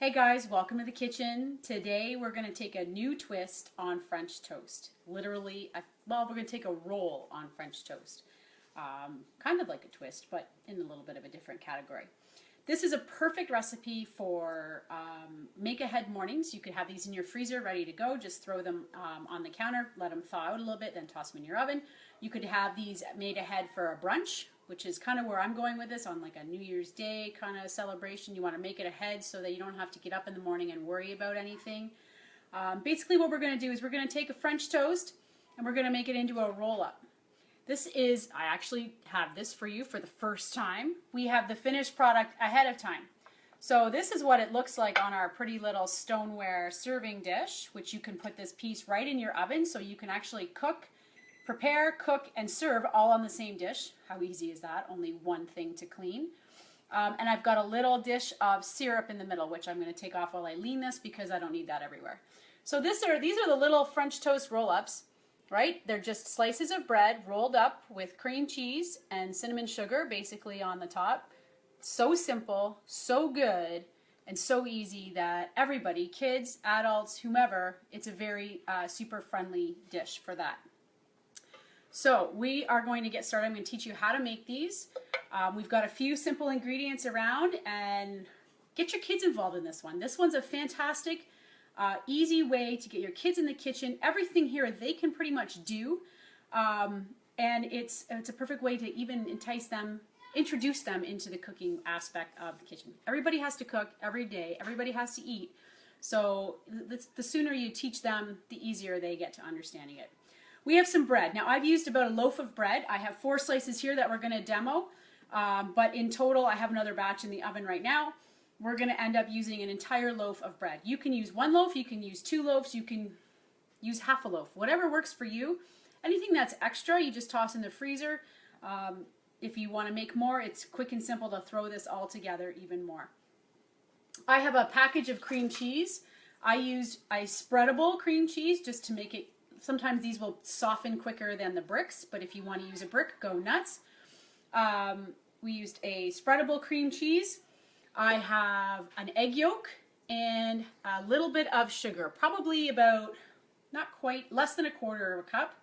Hey guys, welcome to the kitchen. Today we're going to take a new twist on French toast. Literally, we're going to take a roll on French toast. Kind of like a twist, but in a little bit of a different category. This is a perfect recipe for make-ahead mornings. You could have these in your freezer ready to go. Just throw them on the counter, let them thaw out a little bit, then toss them in your oven. You could have these made ahead for a brunch, which is kind of where I'm going with this, on like a New Year's Day kind of celebration. You want to make it ahead so that you don't have to get up in the morning and worry about anything. Basically what we're going to do is we're going to take a French toast and we're going to make it into a roll-up. This is, I actually have this for you for the first time. We have the finished product ahead of time. So this is what it looks like on our pretty little stoneware serving dish, which you can put this piece right in your oven so you can actually prepare, cook, and serve all on the same dish. How easy is that? Only one thing to clean. And I've got a little dish of syrup in the middle, which I'm going to take off while I lean this because I don't need that everywhere. So these are the little French toast roll-ups, right? They're just slices of bread rolled up with cream cheese and cinnamon sugar basically on the top. So simple, so good, and so easy that everybody, kids, adults, whomever, it's a very super friendly dish for that. So we are going to get started. I'm going to teach you how to make these. We've got a few simple ingredients around, and get your kids involved in this one. This one's a fantastic, easy way to get your kids in the kitchen. Everything here they can pretty much do, and it's a perfect way to even introduce them into the cooking aspect of the kitchen. Everybody has to cook every day. Everybody has to eat. So the sooner you teach them, the easier they get to understanding it. We have some bread. Now I've used about a loaf of bread. I have 4 slices here that we're going to demo, but in total I have another batch in the oven right now. We're going to end up using an entire loaf of bread. You can use 1 loaf, you can use 2 loaves, you can use half a loaf. Whatever works for you. Anything that's extra, you just toss in the freezer. If you want to make more, it's quick and simple to throw this all together even more. I have a package of cream cheese. I used a spreadable cream cheese just to make it. Sometimes these will soften quicker than the bricks, but if you want to use a brick, go nuts. We used a spreadable cream cheese. I have an egg yolk and a little bit of sugar, probably about, not quite, less than 1/4 cup.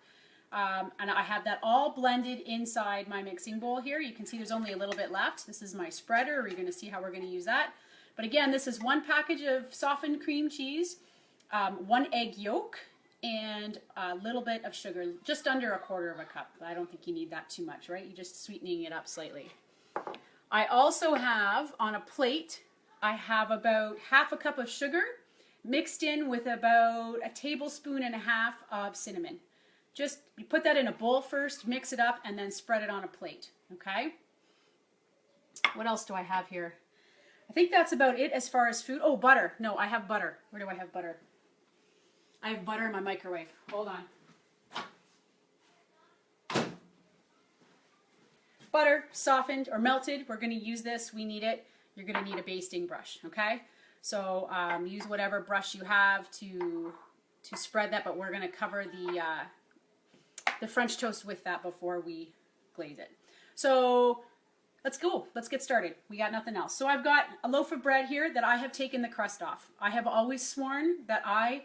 And I have that all blended inside my mixing bowl here. You can see there's only a little bit left. This is my spreader. You're going to see how we're going to use that. But again, this is 1 package of softened cream cheese, 1 egg yolk, and a little bit of sugar, just under 1/4 cup. I don't think you need that too much, right? You're just sweetening it up slightly. I also have on a plate, I have about half a cup of sugar mixed in with about 1.5 tablespoons of cinnamon. Just you put that in a bowl first, mix it up, and then spread it on a plate, okay? What else do I have here? I think that's about it as far as food. Oh, butter. No, I have butter. Where do I have butter? I have butter in my microwave. Hold on. Butter, softened or melted. We're going to use this. We need it. You're going to need a basting brush, okay? So use whatever brush you have to spread that, but we're going to cover the French toast with that before we glaze it. So let's go. Let's get started. We got nothing else. So I've got a loaf of bread here that I have taken the crust off. I have always sworn that I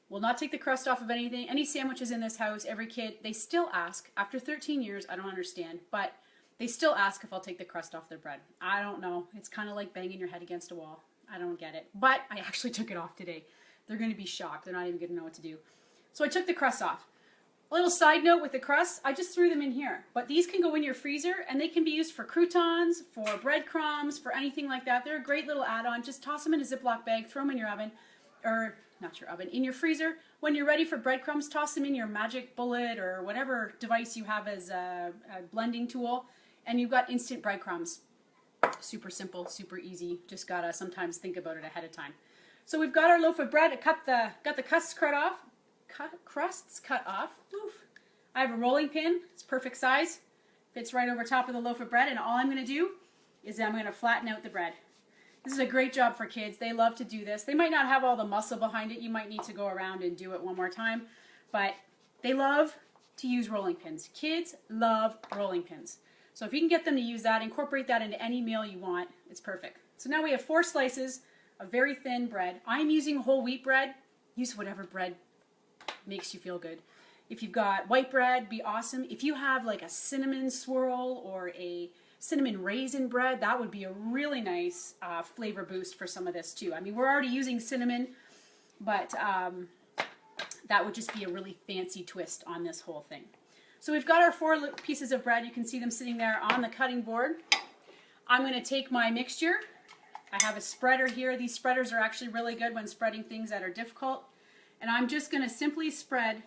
will not take the crust off of anything. Any sandwiches in this house, every kid, they still ask. After 13 years, I don't understand, but they still ask if I'll take the crust off their bread. I don't know. It's kind of like banging your head against a wall. I don't get it. But I actually took it off today. They're going to be shocked. They're not even going to know what to do. So I took the crust off. A little side note with the crust, I just threw them in here. But these can go in your freezer, and they can be used for croutons, for breadcrumbs, for anything like that. They're a great little add-on. Just toss them in a Ziploc bag, throw them in your oven, or not your oven, in your freezer. When you're ready for breadcrumbs, toss them in your Magic Bullet or whatever device you have as a blending tool, and you've got instant breadcrumbs. Super simple, super easy. Just gotta sometimes think about it ahead of time. So we've got our loaf of bread. I got the crusts cut off. Crusts cut off. Oof. I have a rolling pin. It's perfect size. Fits right over top of the loaf of bread, and all I'm going to do is I'm going to flatten out the bread. This is a great job for kids. They love to do this. They might not have all the muscle behind it. You might need to go around and do it one more time, but they love to use rolling pins. Kids love rolling pins. So if you can get them to use that, incorporate that into any meal you want, it's perfect. So now we have 4 slices a very thin bread. I'm using whole wheat bread. Use whatever bread makes you feel good. If you've got white bread, be awesome. If you have like a cinnamon swirl or a cinnamon raisin bread, that would be a really nice flavor boost for some of this too. I mean, we're already using cinnamon, but that would just be a really fancy twist on this whole thing. So we've got our 4 pieces of bread. You can see them sitting there on the cutting board. I'm going to take my mixture. I have a spreader here. These spreaders are actually really good when spreading things that are difficult. And I'm just going to simply spread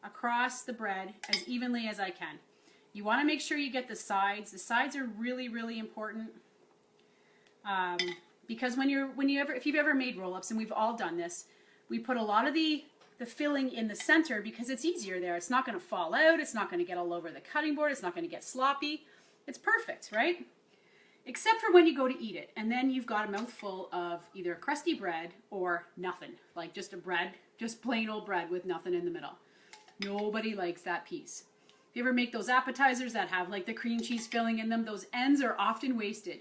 across the bread as evenly as I can. You want to make sure you get the sides. The sides are really, really important. Because if you've ever made roll-ups, and we've all done this, we put a lot of the filling in the center because it's easier there. It's not going to fall out. It's not going to get all over the cutting board. It's not going to get sloppy. It's perfect, right? Except for when you go to eat it. And then you've got a mouthful of either crusty bread or nothing. Like just a bread, just plain old bread with nothing in the middle. Nobody likes that piece. If you ever make those appetizers that have like the cream cheese filling in them, those ends are often wasted.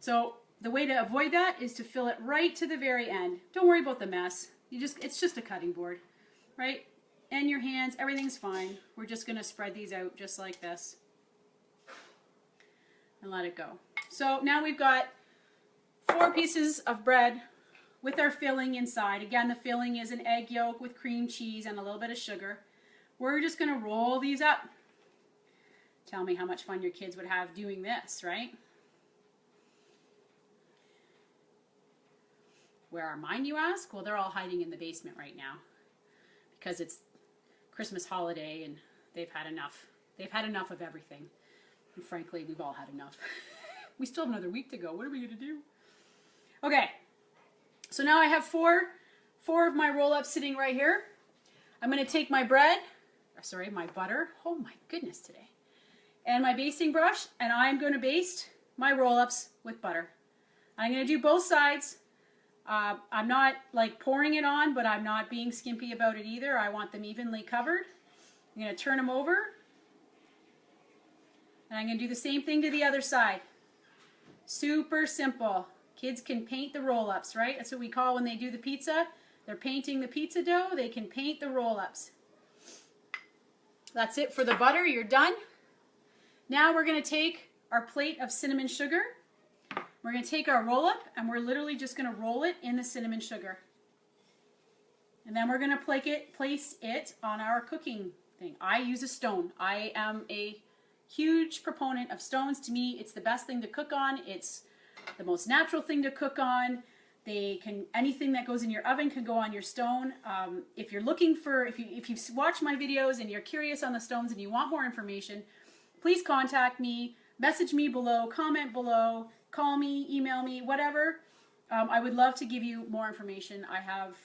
So the way to avoid that is to fill it right to the very end. Don't worry about the mess. It's just a cutting board, right? And your hands, everything's fine. We're just going to spread these out just like this and let it go. So now we've got 4 pieces of bread with our filling inside. Again, the filling is an egg yolk with cream cheese and a little bit of sugar. We're just going to roll these up. Tell me how much fun your kids would have doing this, right? Where are mine, you ask? Well, they're all hiding in the basement right now because it's Christmas holiday and they've had enough. They've had enough of everything. And frankly, we've all had enough. We still have another week to go. What are we going to do? Okay. So now I have four of my roll-ups sitting right here. I'm going to take my my butter. Oh my goodness today. And my basting brush, and I'm going to baste my roll-ups with butter. I'm going to do both sides. I'm not like pouring it on, but I'm not being skimpy about it either. I want them evenly covered. I'm going to turn them over. And I'm going to do the same thing to the other side. Super simple. Kids can paint the roll-ups, right? That's what we call when they do the pizza. They're painting the pizza dough. They can paint the roll-ups. That's it for the butter. You're done. Now we're going to take our plate of cinnamon sugar. We're going to take our roll-up and we're literally just going to roll it in the cinnamon sugar. And then we're going to place it on our cooking thing. I use a stone. I am a huge proponent of stones. To me, it's the best thing to cook on. It's the most natural thing to cook on. Anything that goes in your oven can go on your stone. If you're looking for, if you've watched my videos and you're curious on the stones and you want more information, please contact me, message me below, comment below, call me, email me, whatever. I would love to give you more information. I have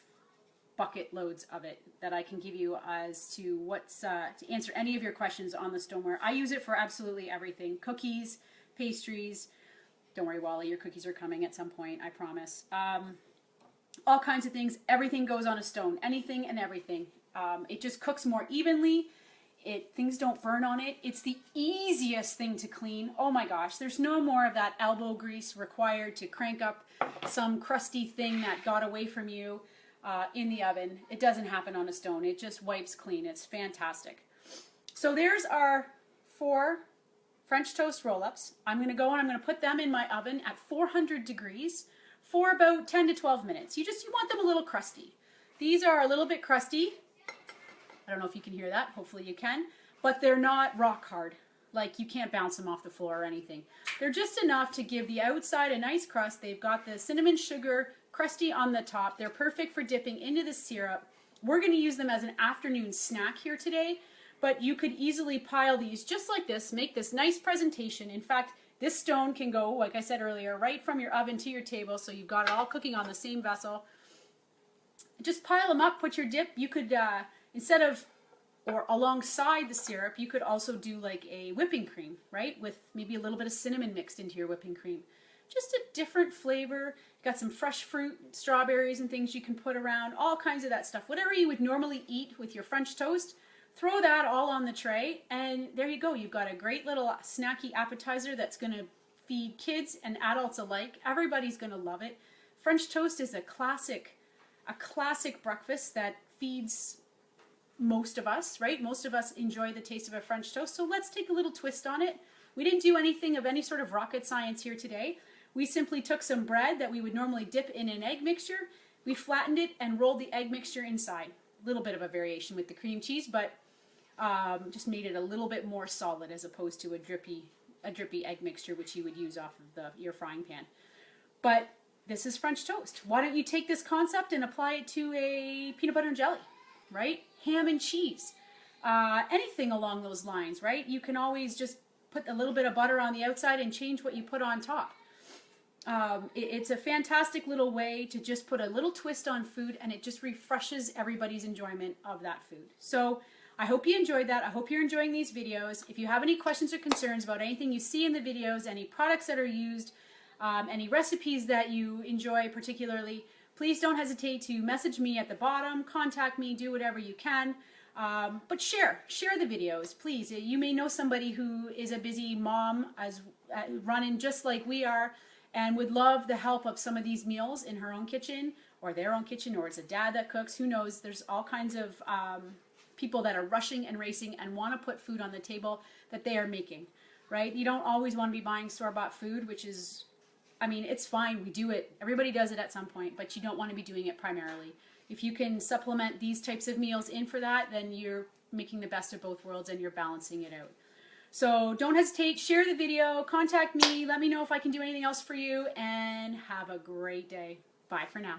bucket loads of it that I can give you as to to answer any of your questions on the stoneware. I use it for absolutely everything. Cookies, pastries. Don't worry, Wally, your cookies are coming at some point, I promise. All kinds of things. Everything goes on a stone. Anything and everything. It just cooks more evenly. Things don't burn on it. It's the easiest thing to clean. Oh my gosh, there's no more of that elbow grease required to crank up some crusty thing that got away from you in the oven. It doesn't happen on a stone. It just wipes clean. It's fantastic. So there's our 4 French toast roll-ups. I'm going to go and I'm going to put them in my oven at 400 degrees for about 10 to 12 minutes. You want them a little crusty. These are a little bit crusty. I don't know if you can hear that. Hopefully you can. But they're not rock hard. Like you can't bounce them off the floor or anything. They're just enough to give the outside a nice crust. They've got the cinnamon sugar crusty on the top. They're perfect for dipping into the syrup. We're going to use them as an afternoon snack here today. But you could easily pile these just like this, make this nice presentation. In fact, this stone can go, like I said earlier, right from your oven to your table, so you've got it all cooking on the same vessel. Just pile them up, put your dip. You could, instead of, or alongside the syrup, you could also do like a whipping cream, right? With maybe a little bit of cinnamon mixed into your whipping cream. Just a different flavor. Got some fresh fruit, strawberries and things you can put around, all kinds of that stuff. Whatever you would normally eat with your French toast, throw that all on the tray, and there you go. You've got a great little snacky appetizer that's going to feed kids and adults alike. Everybody's going to love it. French toast is a classic breakfast that feeds most of us, right? Most of us enjoy the taste of a French toast. So let's take a little twist on it. We didn't do anything of any sort of rocket science here today. We simply took some bread that we would normally dip in an egg mixture. We flattened it and rolled the egg mixture inside. A little bit of a variation with the cream cheese, but just made it a little bit more solid as opposed to a drippy egg mixture, which you would use off of your frying pan. But this is French toast. Why don't you take this concept and apply it to a peanut butter and jelly, right? Ham and cheese, anything along those lines, right? You can always just put a little bit of butter on the outside and change what you put on top. It's a fantastic little way to just put a little twist on food, and it just refreshes everybody's enjoyment of that food. So I hope you enjoyed that. I hope you're enjoying these videos. If you have any questions or concerns about anything you see in the videos, any products that are used, any recipes that you enjoy particularly, please don't hesitate to message me at the bottom, contact me, do whatever you can. But share the videos, please. You may know somebody who is a busy mom, running just like we are, and would love the help of some of these meals in her own kitchen, or their own kitchen, or it's a dad that cooks. Who knows? There's all kinds of people that are rushing and racing and want to put food on the table that they are making, right? You don't always want to be buying store-bought food, which is, I mean, it's fine. We do it. Everybody does it at some point, but you don't want to be doing it primarily. If you can supplement these types of meals in for that, then you're making the best of both worlds and you're balancing it out. So don't hesitate, share the video, contact me, let me know if I can do anything else for you, and have a great day. Bye for now.